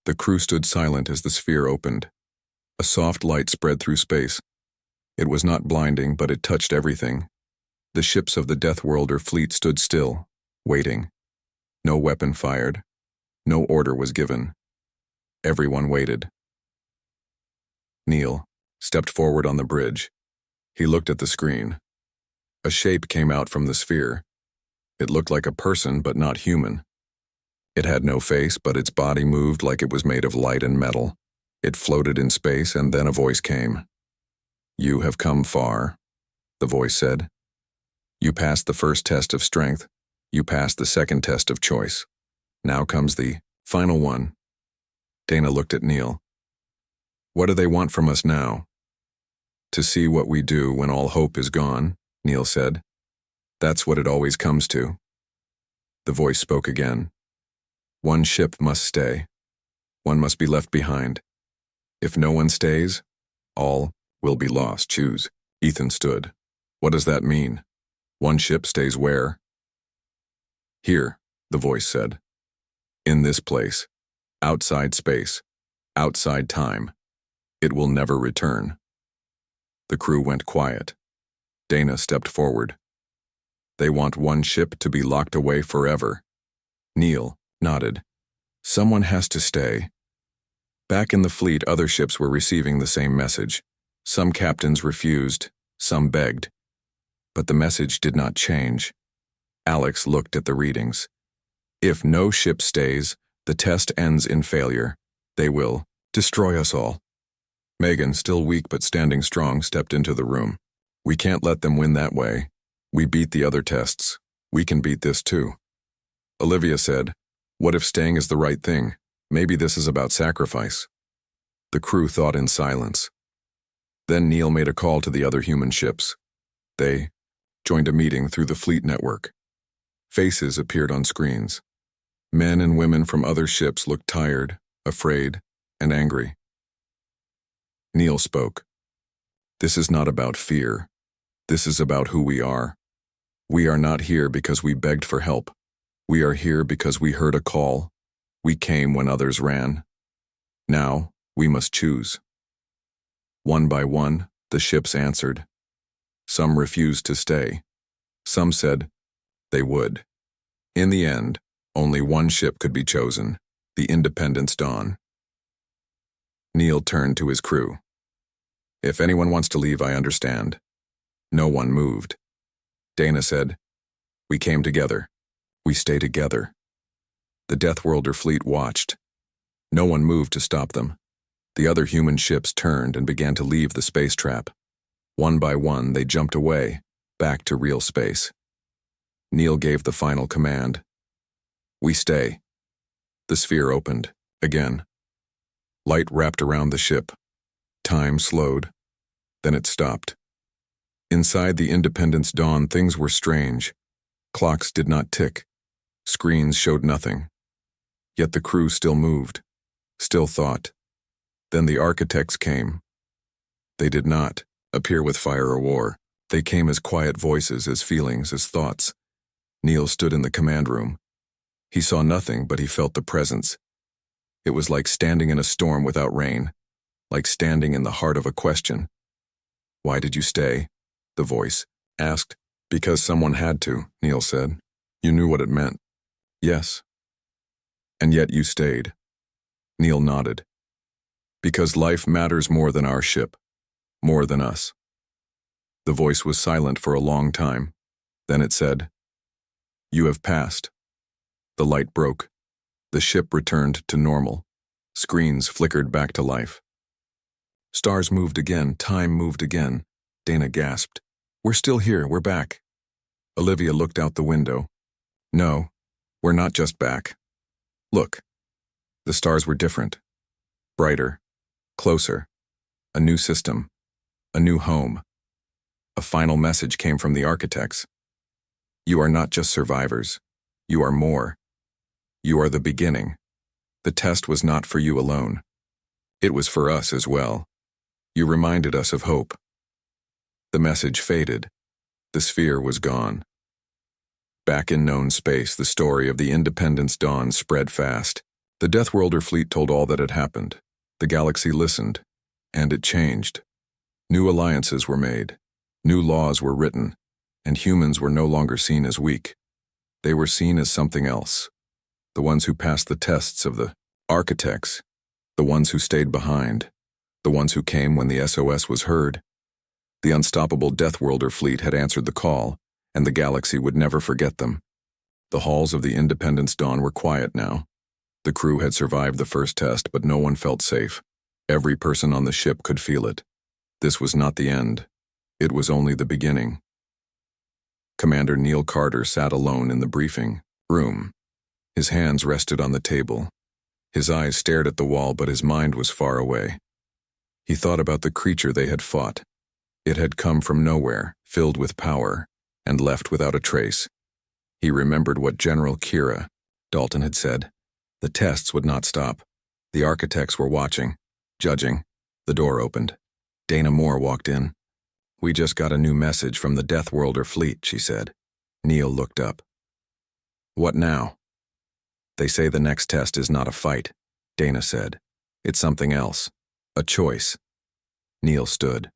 The crew stood silent as the sphere opened. A soft light spread through space. It was not blinding, but it touched everything. The ships of the Deathworlder fleet stood still, waiting. No weapon fired. No order was given. Everyone waited. Neil stepped forward on the bridge. He looked at the screen. A shape came out from the sphere. It looked like a person, but not human. It had no face, but its body moved like it was made of light and metal. It floated in space, and then a voice came. "You have come far," the voice said. "You passed the first test of strength. You passed the second test of choice. Now comes the final one." Dana looked at Neil. "What do they want from us now?" "To see what we do when all hope is gone," Neil said. "That's what it always comes to." The voice spoke again. "One ship must stay. One must be left behind. If no one stays, all will be lost. Choose." Ethan stood. "What does that mean? One ship stays where?" "Here," the voice said. "In this place. Outside space. Outside time. It will never return." The crew went quiet. Dana stepped forward. "They want one ship to be locked away forever." Neil nodded. "Someone has to stay." Back in the fleet, other ships were receiving the same message. Some captains refused, some begged. But the message did not change. Alex looked at the readings. "If no ship stays, the test ends in failure. They will destroy us all." Megan, still weak but standing strong, stepped into the room. "We can't let them win that way. We beat the other tests. We can beat this too." Olivia said, "What if staying is the right thing? Maybe this is about sacrifice." The crew thought in silence. Then Neil made a call to the other human ships. They joined a meeting through the fleet network. Faces appeared on screens. Men and women from other ships looked tired, afraid, and angry. Neil spoke. "This is not about fear. This is about who we are. We are not here because we begged for help. We are here because we heard a call. We came when others ran. Now, we must choose." One by one, the ships answered. Some refused to stay. Some said they would. In the end, only one ship could be chosen, the Independence Dawn. Neil turned to his crew. "If anyone wants to leave, I understand." No one moved. Dana said, "We came together. We stay together." The Deathworlder fleet watched. No one moved to stop them. The other human ships turned and began to leave the space trap. One by one, they jumped away, back to real space. Neil gave the final command. "We stay." The sphere opened, again. Light wrapped around the ship. Time slowed. Then it stopped. Inside the Independence Dawn, things were strange. Clocks did not tick. Screens showed nothing. Yet the crew still moved, still thought. Then the architects came. They did not appear with fire or war. They came as quiet voices, as feelings, as thoughts. Neil stood in the command room. He saw nothing, but he felt the presence. It was like standing in a storm without rain, like standing in the heart of a question. "Why did you stay?" the voice asked. "Because someone had to," Neil said. "You knew what it meant." "Yes." "And yet you stayed." Neil nodded. "Because life matters more than our ship, more than us." The voice was silent for a long time. Then it said, "You have passed." The light broke. The ship returned to normal. Screens flickered back to life. Stars moved again, time moved again. Dana gasped. "We're still here, we're back." Olivia looked out the window. "No, we're not just back. Look." The stars were different. Brighter, closer. A new system, a new home. A final message came from the architects. "You are not just survivors. You are more. You are the beginning. The test was not for you alone. It was for us as well. You reminded us of hope." The message faded. The sphere was gone. Back in known space, the story of the Independence Dawn spread fast. The Deathworlder fleet told all that had happened. The galaxy listened, and it changed. New alliances were made, new laws were written, and humans were no longer seen as weak. They were seen as something else. The ones who passed the tests of the architects, the ones who stayed behind, the ones who came when the SOS was heard. The unstoppable Deathworlder fleet had answered the call, and the galaxy would never forget them. The halls of the Independence Dawn were quiet now. The crew had survived the first test, but no one felt safe. Every person on the ship could feel it. This was not the end. It was only the beginning. Commander Neil Carter sat alone in the briefing room. His hands rested on the table. His eyes stared at the wall, but his mind was far away. He thought about the creature they had fought. It had come from nowhere, filled with power, and left without a trace. He remembered what General Kira Dalton had said. The tests would not stop. The architects were watching, judging. The door opened. Dana Moore walked in. "We just got a new message from the Deathworlder fleet," she said. Neil looked up. "What now?" "They say the next test is not a fight," Dana said. "It's something else. A choice." Neil stood.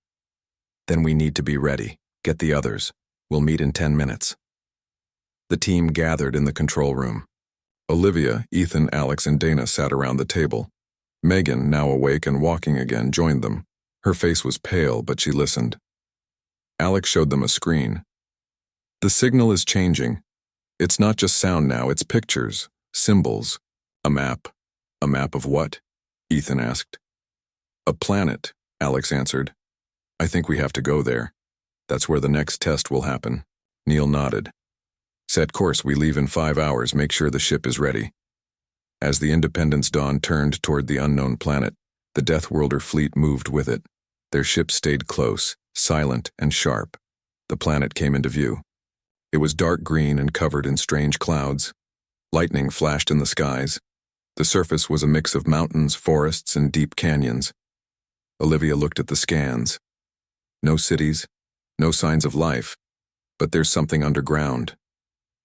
"Then we need to be ready. Get the others. We'll meet in 10 minutes. The team gathered in the control room. Olivia, Ethan, Alex, and Dana sat around the table. Megan, now awake and walking again, joined them. Her face was pale, but she listened. Alex showed them a screen. "The signal is changing. It's not just sound now, it's pictures, symbols, a map." "A map of what?" Ethan asked. "A planet," Alex answered. "I think we have to go there. That's where the next test will happen." Neil nodded. "Set course, we leave in 5 hours, make sure the ship is ready." As the Independence Dawn turned toward the unknown planet, the Deathworlder fleet moved with it. Their ship stayed close, silent and sharp. The planet came into view. It was dark green and covered in strange clouds. Lightning flashed in the skies. The surface was a mix of mountains, forests, and deep canyons. Olivia looked at the scans. No cities, no signs of life, but there's something underground.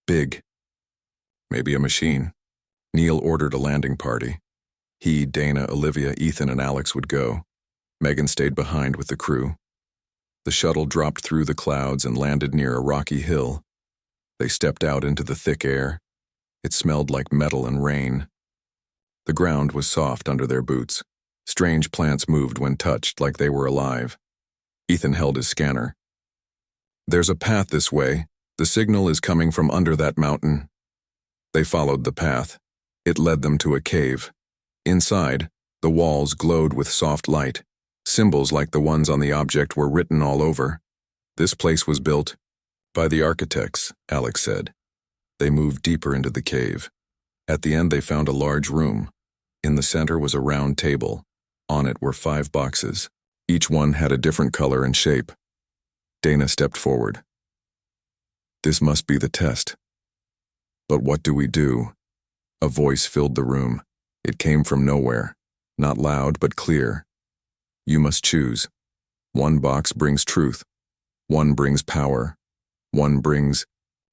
Big. Maybe a machine. Neil ordered a landing party. He, Dana, Olivia, Ethan, and Alex would go. Megan stayed behind with the crew. The shuttle dropped through the clouds and landed near a rocky hill. They stepped out into the thick air. It smelled like metal and rain. The ground was soft under their boots. Strange plants moved when touched, like they were alive. Ethan held his scanner. "There's a path this way. The signal is coming from under that mountain." They followed the path. It led them to a cave. Inside, the walls glowed with soft light. Symbols like the ones on the object were written all over. "This place was built by the architects," Alex said. They moved deeper into the cave. At the end, they found a large room. In the center was a round table. On it were 5 boxes. Each one had a different color and shape. Dana stepped forward. "This must be the test. But what do we do?" A voice filled the room. It came from nowhere. Not loud, but clear. "You must choose. One box brings truth. One brings power. One brings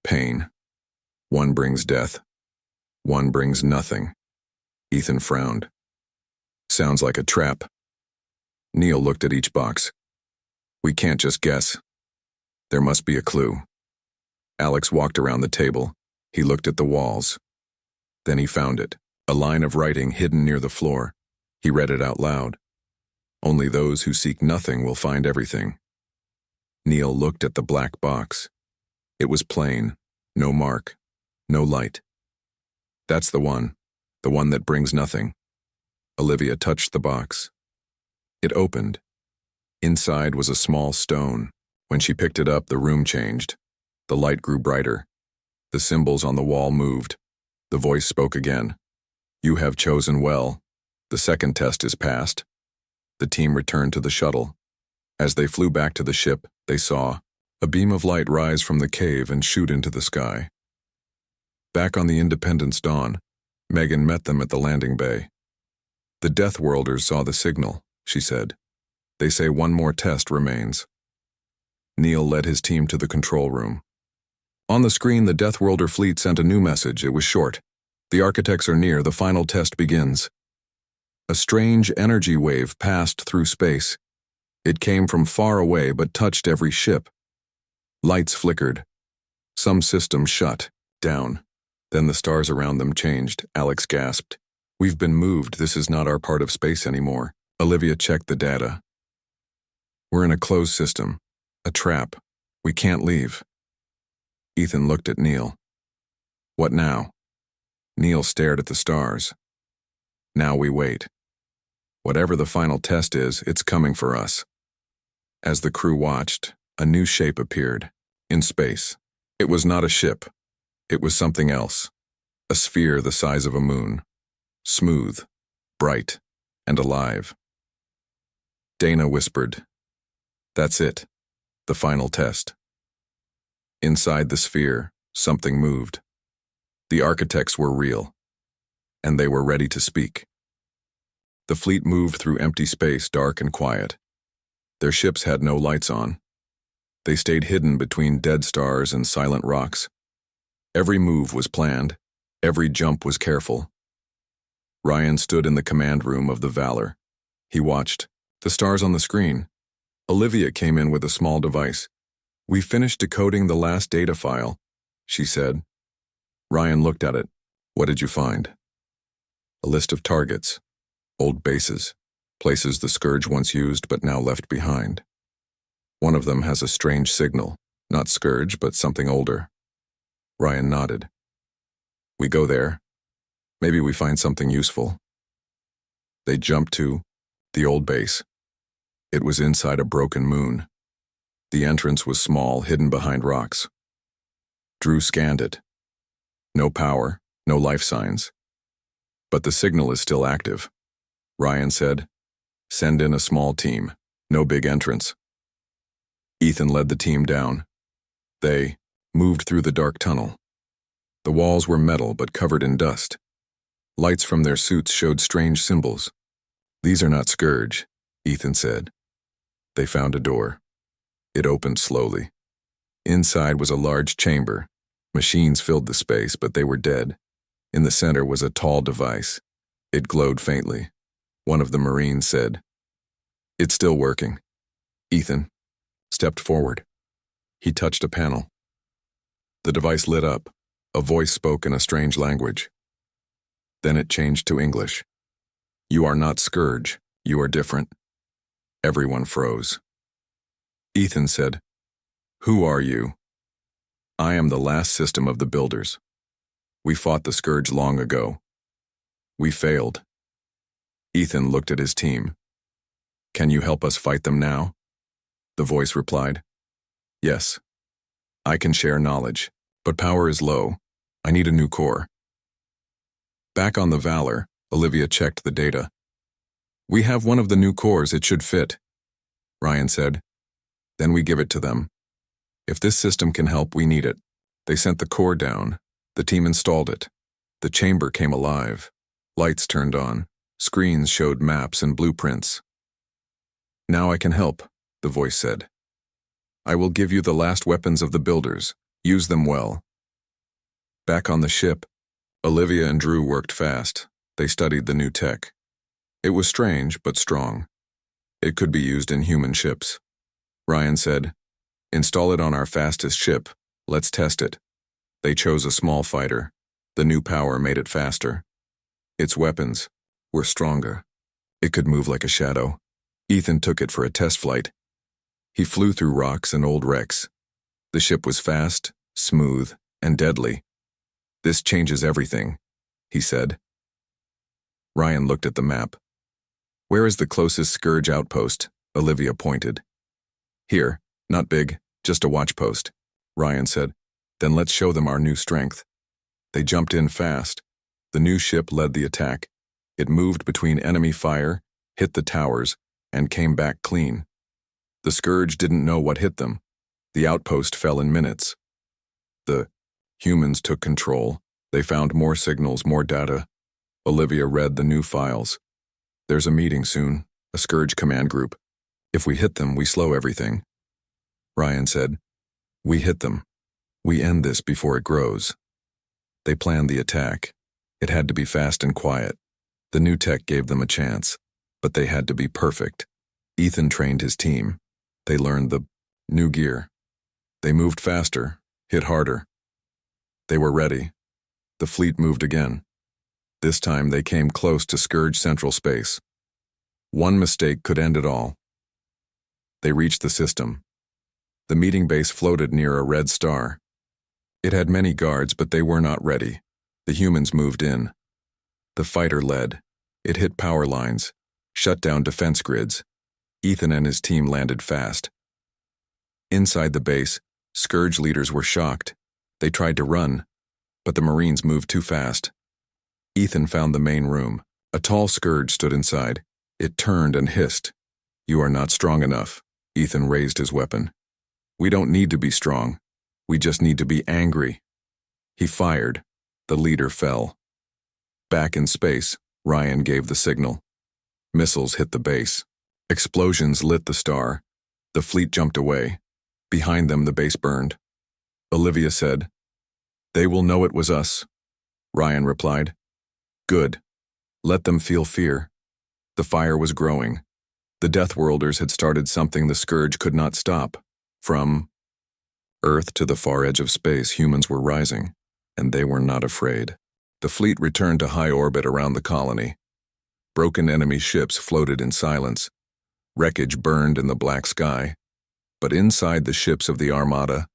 pain. One brings death. One brings nothing." Ethan frowned. "Sounds like a trap." Neil looked at each box. "We can't just guess. There must be a clue." Alex walked around the table. He looked at the walls. Then he found it, a line of writing hidden near the floor. He read it out loud. "Only those who seek nothing will find everything." Neil looked at the black box. It was plain, no mark, no light. "That's the one that brings nothing." Olivia touched the box. It opened. Inside was a small stone. When she picked it up, the room changed. The light grew brighter. The symbols on the wall moved. The voice spoke again. "You have chosen well. The second test is passed." The team returned to the shuttle. As they flew back to the ship, they saw a beam of light rise from the cave and shoot into the sky. Back on the Independence Dawn, Megan met them at the landing bay. "The Deathworlders saw the signal," she said. "They say one more test remains." Neil led his team to the control room. On the screen, the Deathworlder fleet sent a new message. It was short. The architects are near, the final test begins. A strange energy wave passed through space. It came from far away but touched every ship. Lights flickered. Some systems shut down. Then the stars around them changed. Alex gasped. We've been moved. This is not our part of space anymore. Olivia checked the data. We're in a closed system. A trap. We can't leave. Ethan looked at Neil. What now? Neil stared at the stars. Now we wait. Whatever the final test is, it's coming for us. As the crew watched, a new shape appeared. In space. It was not a ship. It was something else. A sphere the size of a moon. Smooth, bright, and alive. Dana whispered, "That's it. The final test." Inside the sphere, something moved. The architects were real, and they were ready to speak. The fleet moved through empty space, dark and quiet. Their ships had no lights on. They stayed hidden between dead stars and silent rocks. Every move was planned. Every jump was careful. Ryan stood in the command room of the Valor. He watched. The stars on the screen. Olivia came in with a small device. "We finished decoding the last data file," she said. Ryan looked at it. "What did you find?" "A list of targets. Old bases. Places the Scourge once used but now left behind. One of them has a strange signal. Not Scourge, but something older." Ryan nodded. "We go there. Maybe we find something useful." They jumped to the old base. It was inside a broken moon. The entrance was small, hidden behind rocks. Drew scanned it. No power, no life signs. But the signal is still active. Ryan said, "Send in a small team. No big entrance." Ethan led the team down. They moved through the dark tunnel. The walls were metal but covered in dust. Lights from their suits showed strange symbols. "These are not Scourge," Ethan said. They found a door. It opened slowly. Inside was a large chamber. Machines filled the space, but they were dead. In the center was a tall device. It glowed faintly. One of the Marines said, "It's still working." Ethan stepped forward. He touched a panel. The device lit up. A voice spoke in a strange language. Then it changed to English. "You are not Scourge. You are different." Everyone froze. Ethan said, "Who are you?" "I am the last system of the builders. We fought the Scourge long ago. We failed." Ethan looked at his team. "Can you help us fight them now?" The voice replied, "Yes. I can share knowledge, but power is low. I need a new core." Back on the Valor, Olivia checked the data. "We have one of the new cores. It should fit," Ryan said. "Then we give it to them. If this system can help, we need it." They sent the core down. The team installed it. The chamber came alive. Lights turned on. Screens showed maps and blueprints. "Now I can help," the voice said. "I will give you the last weapons of the builders. Use them well." Back on the ship, Olivia and Drew worked fast. They studied the new tech. It was strange, but strong. It could be used in human ships. Ryan said, "Install it on our fastest ship. Let's test it." They chose a small fighter. The new power made it faster. Its weapons were stronger. It could move like a shadow. Ethan took it for a test flight. He flew through rocks and old wrecks. The ship was fast, smooth, and deadly. "This changes everything," he said. Ryan looked at the map. "Where is the closest Scourge outpost?" Olivia pointed. "Here, not big, just a watch post," Ryan said. "Then let's show them our new strength." They jumped in fast. The new ship led the attack. It moved between enemy fire, hit the towers, and came back clean. The Scourge didn't know what hit them. The outpost fell in minutes. The humans took control. They found more signals, more data. Olivia read the new files. "There's a meeting soon, a Scourge command group. If we hit them, we slow everything." Ryan said, "We hit them. We end this before it grows." They planned the attack. It had to be fast and quiet. The new tech gave them a chance, but they had to be perfect. Ethan trained his team. They learned the new gear. They moved faster, hit harder. They were ready. The fleet moved again. This time they came close to Scourge Central Space. One mistake could end it all. They reached the system. The meeting base floated near a red star. It had many guards, but they were not ready. The humans moved in. The fighter led. It hit power lines, shut down defense grids. Ethan and his team landed fast. Inside the base, Scourge leaders were shocked. They tried to run, but the Marines moved too fast. Ethan found the main room. A tall Scourge stood inside. It turned and hissed. "You are not strong enough." Ethan raised his weapon. "We don't need to be strong. We just need to be angry." He fired. The leader fell. Back in space, Ryan gave the signal. Missiles hit the base. Explosions lit the star. The fleet jumped away. Behind them, the base burned. Olivia said, "They will know it was us." Ryan replied, "Good. Let them feel fear." The fire was growing. The Deathworlders had started something the Scourge could not stop. From Earth to the far edge of space, humans were rising, and they were not afraid. The fleet returned to high orbit around the colony. Broken enemy ships floated in silence. Wreckage burned in the black sky. But inside the ships of the Armada,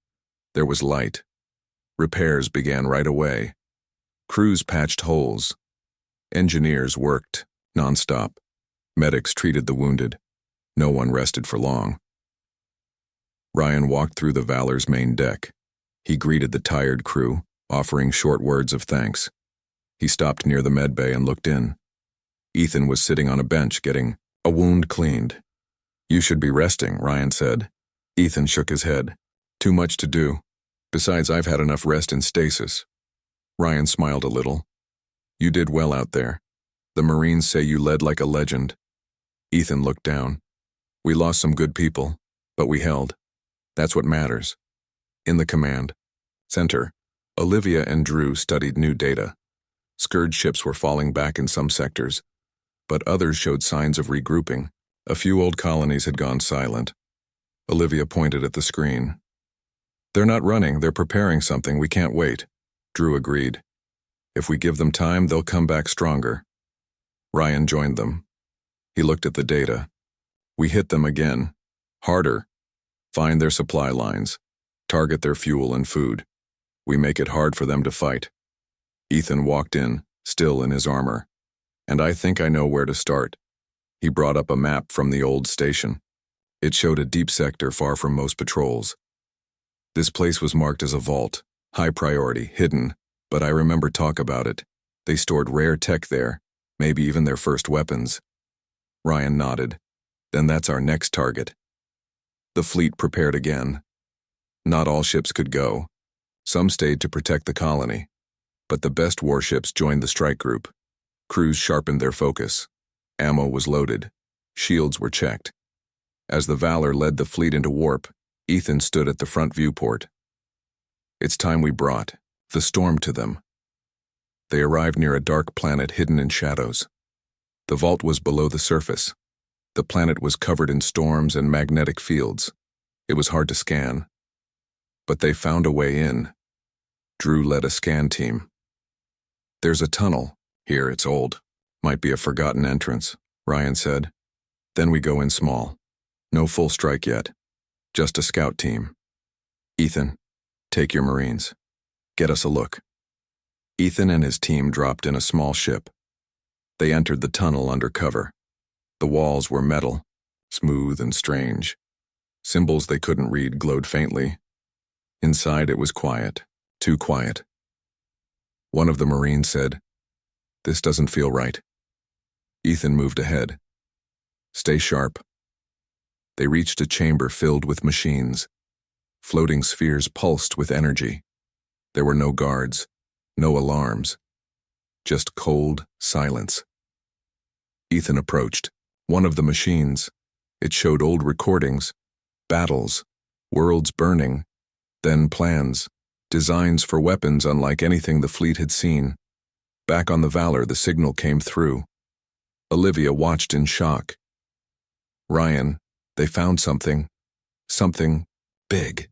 there was light. Repairs began right away. Crews patched holes. Engineers worked nonstop. Medics treated the wounded. No one rested for long. Ryan walked through the Valor's main deck. He greeted the tired crew, offering short words of thanks. He stopped near the med bay and looked in. Ethan was sitting on a bench getting a wound cleaned. "You should be resting," Ryan said. Ethan shook his head. "Too much to do. Besides, I've had enough rest in stasis." Ryan smiled a little. "You did well out there. The Marines say you led like a legend." Ethan looked down. "We lost some good people, but we held. That's what matters." In the command center, Olivia and Drew studied new data. Scourge ships were falling back in some sectors, but others showed signs of regrouping. A few old colonies had gone silent. Olivia pointed at the screen. "They're not running, they're preparing something, we can't wait." Drew agreed. "If we give them time, they'll come back stronger." Ryan joined them. He looked at the data. "We hit them again. Harder. Find their supply lines. Target their fuel and food. We make it hard for them to fight." Ethan walked in, still in his armor. "And I think I know where to start." He brought up a map from the old station. It showed a deep sector far from most patrols. This place was marked as a vault, high priority, hidden, but I remember talk about it. They stored rare tech there, maybe even their first weapons. Ryan nodded. "Then that's our next target." The fleet prepared again. Not all ships could go. Some stayed to protect the colony. But the best warships joined the strike group. Crews sharpened their focus. Ammo was loaded. Shields were checked. As the Valor led the fleet into warp, Ethan stood at the front viewport. "It's time we brought the storm to them." They arrived near a dark planet hidden in shadows. The vault was below the surface. The planet was covered in storms and magnetic fields. It was hard to scan. But they found a way in. Drew led a scan team. "There's a tunnel. Here, it's old. Might be a forgotten entrance," Ryan said. "Then we go in small. No full strike yet. Just a scout team. Ethan, take your Marines. Get us a look." Ethan and his team dropped in a small ship. They entered the tunnel under cover. The walls were metal, smooth and strange. Symbols they couldn't read glowed faintly. Inside it was quiet, too quiet. One of the Marines said, "This doesn't feel right." Ethan moved ahead. "Stay sharp." They reached a chamber filled with machines. Floating spheres pulsed with energy. There were no guards, no alarms, just cold silence. Ethan approached one of the machines. It showed old recordings, battles, worlds burning, then plans, designs for weapons unlike anything the fleet had seen. Back on the Valor, the signal came through. Olivia watched in shock. Ryan, they found something. Something big.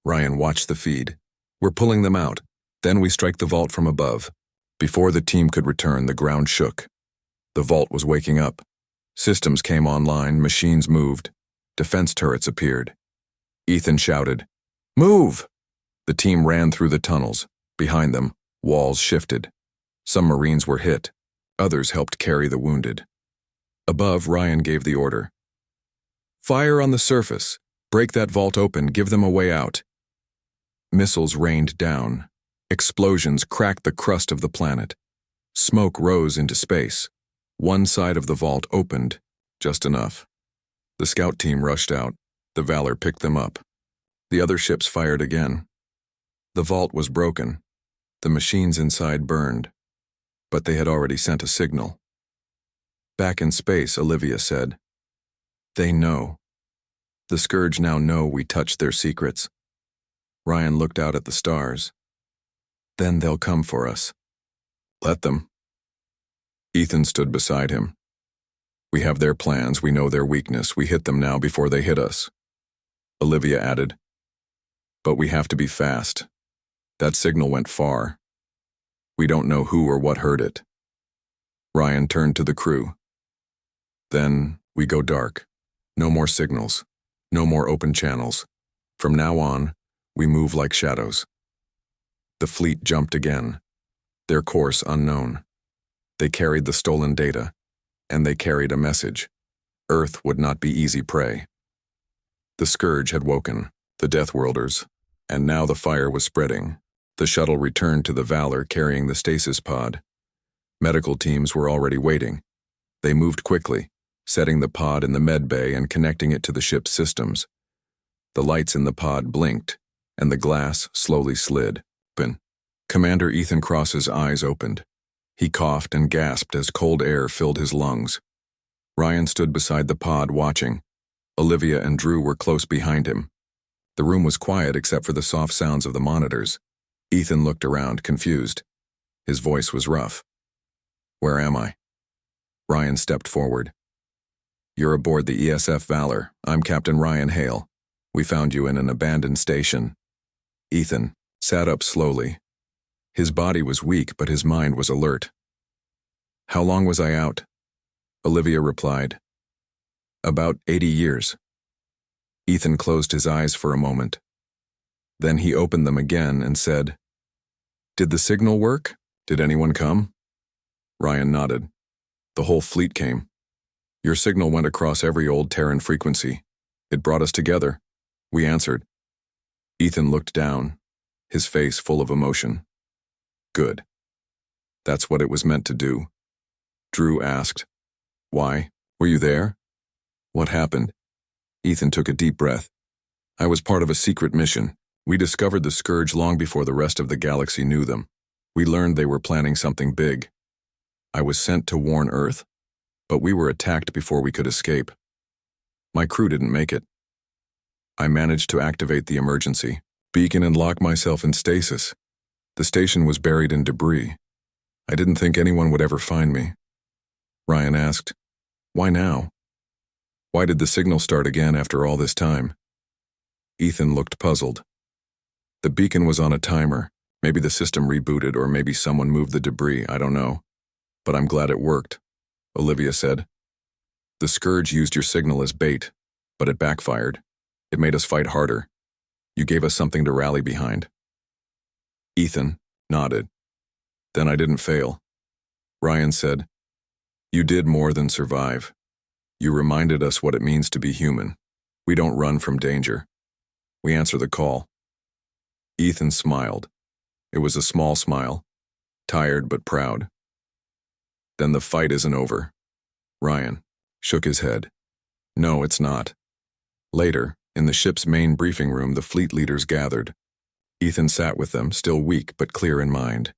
Ryan watched the feed. We're pulling them out. Then we strike the vault from above. Before the team could return, the ground shook. The vault was waking up. Systems came online, machines moved. Defense turrets appeared. Ethan shouted, "Move!" The team ran through the tunnels. Behind them, walls shifted. Some Marines were hit. Others helped carry the wounded. Above, Ryan gave the order. "Fire on the surface. Break that vault open. Give them a way out." Missiles rained down. Explosions cracked the crust of the planet. Smoke rose into space. One side of the vault opened, just enough. The scout team rushed out. The Valor picked them up. The other ships fired again. The vault was broken. The machines inside burned. But they had already sent a signal. Back in space, Olivia said, "They know. The Scourge now know we touched their secrets." Ryan looked out at the stars. "Then they'll come for us." "Let them." Ethan stood beside him. "We have their plans, we know their weakness, we hit them now before they hit us." Olivia added, "But we have to be fast. That signal went far. We don't know who or what heard it." Ryan turned to the crew. "Then we go dark. No more signals. No more open channels. From now on, we move like shadows." The fleet jumped again. Their course unknown. They carried the stolen data, and they carried a message. Earth would not be easy prey. The Scourge had woken, the Deathworlders, and now the fire was spreading. The shuttle returned to the Valor carrying the stasis pod. Medical teams were already waiting. They moved quickly, setting the pod in the med bay and connecting it to the ship's systems. The lights in the pod blinked, and the glass slowly slid open. Commander Ethan Cross's eyes opened. He coughed and gasped as cold air filled his lungs. Ryan stood beside the pod watching. Olivia and Drew were close behind him. The room was quiet except for the soft sounds of the monitors. Ethan looked around, confused. His voice was rough. "Where am I?" Ryan stepped forward. "You're aboard the ESF Valor. I'm Captain Ryan Hale. We found you in an abandoned station." Ethan sat up slowly. His body was weak, but his mind was alert. "How long was I out?" Olivia replied, "About 80 years." Ethan closed his eyes for a moment. Then he opened them again and said, "Did the signal work? Did anyone come?" Ryan nodded. "The whole fleet came. Your signal went across every old Terran frequency. It brought us together. We answered." Ethan looked down, his face full of emotion. "Good. That's what it was meant to do." Drew asked, "Why? Were you there? What happened?" Ethan took a deep breath. "I was part of a secret mission. We discovered the Scourge long before the rest of the galaxy knew them. We learned they were planning something big. I was sent to warn Earth, but we were attacked before we could escape. My crew didn't make it. I managed to activate the emergency beacon and lock myself in stasis. The station was buried in debris. I didn't think anyone would ever find me." Ryan asked, "Why now? Why did the signal start again after all this time?" Ethan looked puzzled. "The beacon was on a timer. Maybe the system rebooted or maybe someone moved the debris, I don't know. But I'm glad it worked," Olivia said. "The Scourge used your signal as bait, but it backfired. It made us fight harder. You gave us something to rally behind." Ethan nodded. "Then I didn't fail." Ryan said, "You did more than survive. You reminded us what it means to be human. We don't run from danger. We answer the call." Ethan smiled. It was a small smile, tired but proud. "Then the fight isn't over." Ryan shook his head. "No, it's not." Later, in the ship's main briefing room, the fleet leaders gathered. Ethan sat with them, still weak but clear in mind.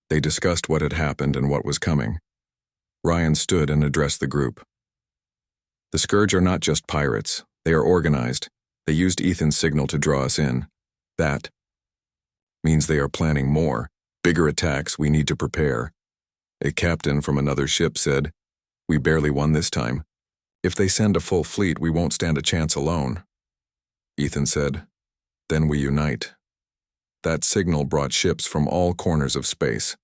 They discussed what had happened and what was coming. Ryan stood and addressed the group. "The Scourge are not just pirates. They are organized. They used Ethan's signal to draw us in. That means they are planning more, bigger attacks we need to prepare. A captain from another ship said, "We barely won this time. If they send a full fleet, we won't stand a chance alone." Ethan said, "Then we unite." That signal brought ships from all corners of space.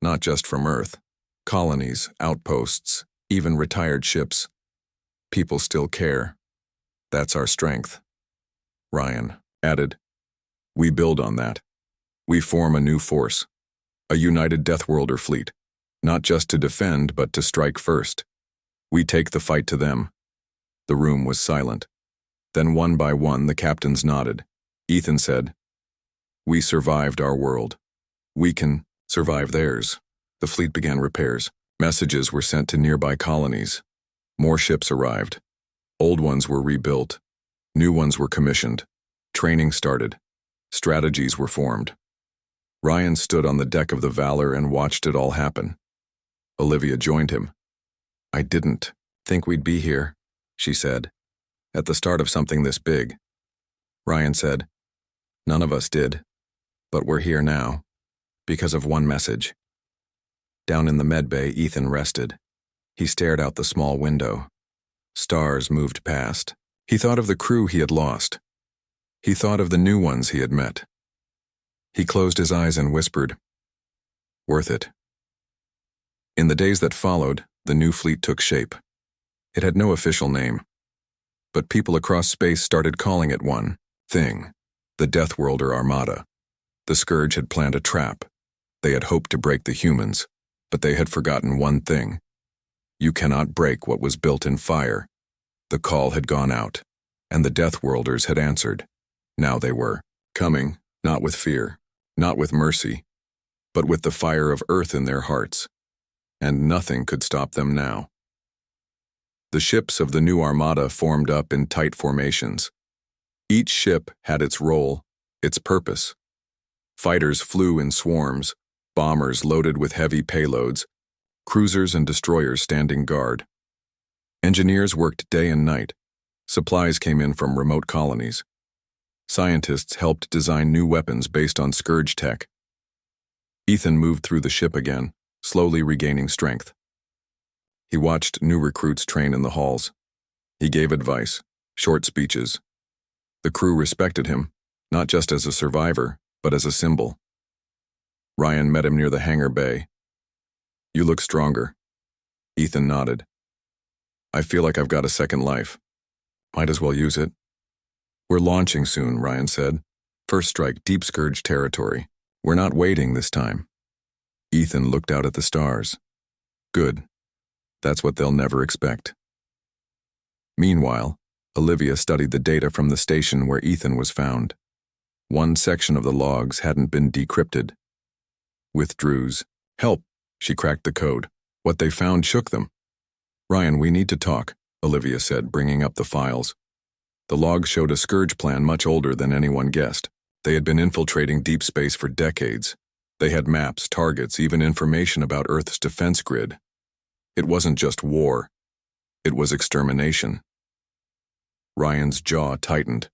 Not just from Earth. Colonies, outposts, even retired ships. People still care. That's our strength. Ryan added, "We build on that. We form a new force. A united Deathworlder fleet. Not just to defend, but to strike first. We take the fight to them." The room was silent. Then one by one the captains nodded. Ethan said, "We survived our world. We can survive theirs." The fleet began repairs. Messages were sent to nearby colonies. More ships arrived. Old ones were rebuilt. New ones were commissioned. Training started. Strategies were formed. Ryan stood on the deck of the Valor and watched it all happen. Olivia joined him. "I didn't think we'd be here," she said, "at the start of something this big." Ryan said, "None of us did, but we're here now, because of one message." Down in the medbay, Ethan rested. He stared out the small window. Stars moved past. He thought of the crew he had lost. He thought of the new ones he had met. He closed his eyes and whispered, "Worth it." In the days that followed, the new fleet took shape. It had no official name, but people across space started calling it one thing: the Deathworlder Armada. The Scourge had planned a trap. They had hoped to break the humans, but they had forgotten one thing. You cannot break what was built in fire. The call had gone out, and the Deathworlders had answered. Now they were coming, not with fear, not with mercy, but with the fire of Earth in their hearts. And nothing could stop them now. The ships of the new armada formed up in tight formations. Each ship had its role, its purpose. Fighters flew in swarms, bombers loaded with heavy payloads, cruisers and destroyers standing guard. Engineers worked day and night. Supplies came in from remote colonies. Scientists helped design new weapons based on Scourge tech. Ethan moved through the ship again, slowly regaining strength. He watched new recruits train in the halls. He gave advice, short speeches. The crew respected him, not just as a survivor, but as a symbol. Ryan met him near the hangar bay. "You look stronger." Ethan nodded. "I feel like I've got a second life. Might as well use it." "We're launching soon," Ryan said. "First strike, deep Scourge territory. We're not waiting this time." Ethan looked out at the stars. Good. That's what they'll never expect. Meanwhile, Olivia studied the data from the station where Ethan was found. One section of the logs hadn't been decrypted. With Drew's help, she cracked the code. What they found shook them. "Ryan, we need to talk," Olivia said, bringing up the files. The logs showed a Scourge plan much older than anyone guessed. They had been infiltrating deep space for decades. They had maps, targets, even information about Earth's defense grid. It wasn't just war. It was extermination. Ryan's jaw tightened.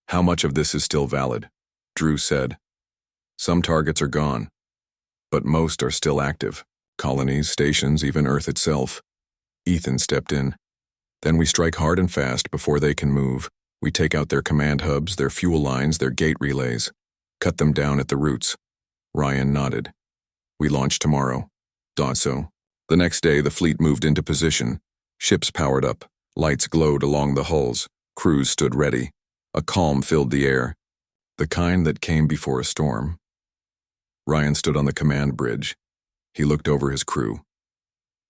"How much of this is still valid?" Drew said. "Some targets are gone, but most are still active. Colonies, stations, even Earth itself." Ethan stepped in. "Then we strike hard and fast before they can move. We take out their command hubs, their fuel lines, their gate relays. Cut them down at the roots." Ryan nodded. "We launch tomorrow." So. The next day, the fleet moved into position. Ships powered up. Lights glowed along the hulls. Crews stood ready. A calm filled the air. The kind that came before a storm. Ryan stood on the command bridge. He looked over his crew.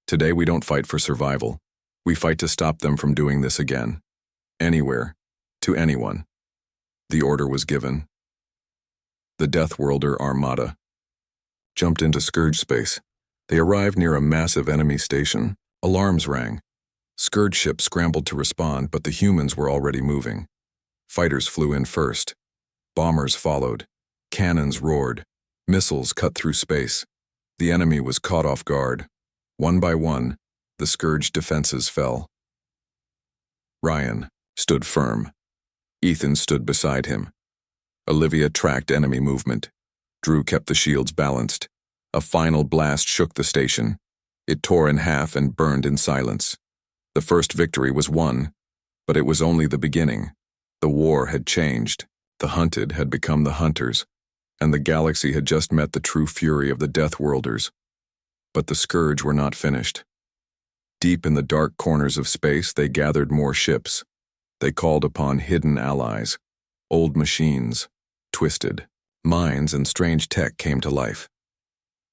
"Today we don't fight for survival. We fight to stop them from doing this again. Anywhere. To anyone." The order was given. The Deathworlder Armada jumped into Scourge space. They arrived near a massive enemy station. Alarms rang. Scourge ships scrambled to respond, but the humans were already moving. Fighters flew in first. Bombers followed. Cannons roared. Missiles cut through space. The enemy was caught off guard. One by one, the Scourge defenses fell. Ryan stood firm. Ethan stood beside him. Olivia tracked enemy movement. Drew kept the shields balanced. A final blast shook the station. It tore in half and burned in silence. The first victory was won, but it was only the beginning. The war had changed. The hunted had become the hunters, and the galaxy had just met the true fury of the Deathworlders. But the Scourge were not finished. Deep in the dark corners of space, they gathered more ships. They called upon hidden allies. Old machines, twisted. Minds and strange tech came to life.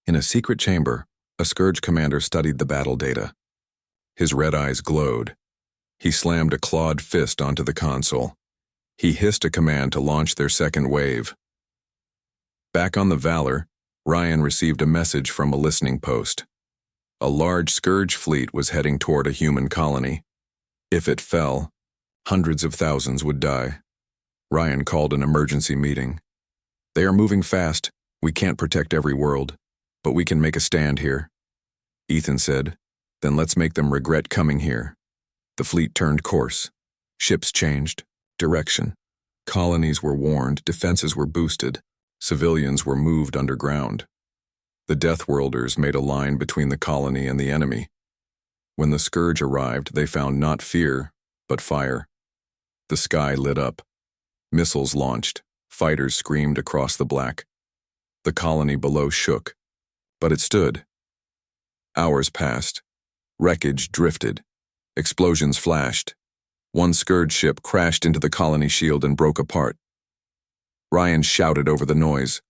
In a secret chamber, a Scourge commander studied the battle data. His red eyes glowed. He slammed a clawed fist onto the console. He hissed a command to launch their second wave. Back on the Valor, Ryan received a message from a listening post. A large Scourge fleet was heading toward a human colony. If it fell, hundreds of thousands would die. Ryan called an emergency meeting. They are moving fast. We can't protect every world, but we can make a stand here. Ethan said, then let's make them regret coming here. The fleet turned course. Ships changed direction. Colonies were warned, defenses were boosted, civilians were moved underground. The Deathworlders made a line between the colony and the enemy. When the Scourge arrived, they found not fear, but fire. The sky lit up. Missiles launched. Fighters screamed across the black. The colony below shook, but it stood. Hours passed. Wreckage drifted. Explosions flashed. One Scourge ship crashed into the colony shield and broke apart. Ryan shouted over the noise,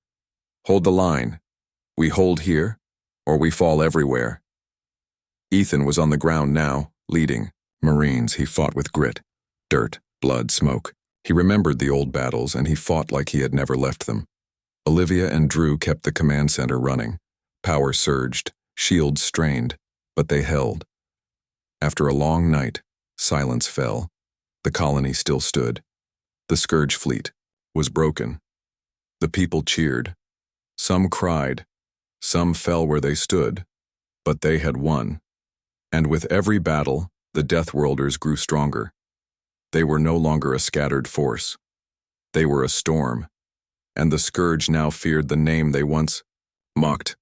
"Hold the line. We hold here, or we fall everywhere." Ethan was on the ground now, leading. Marines, he fought with grit. Dirt, blood, smoke. He remembered the old battles, and he fought like he had never left them. Olivia and Drew kept the command center running. Power surged, shields strained, but they held. After a long night, silence fell. The colony still stood. The Scourge fleet was broken. The people cheered. Some cried. Some fell where they stood. But they had won. And with every battle, the Deathworlders grew stronger. They were no longer a scattered force. They were a storm. And the Scourge now feared the name they once mocked.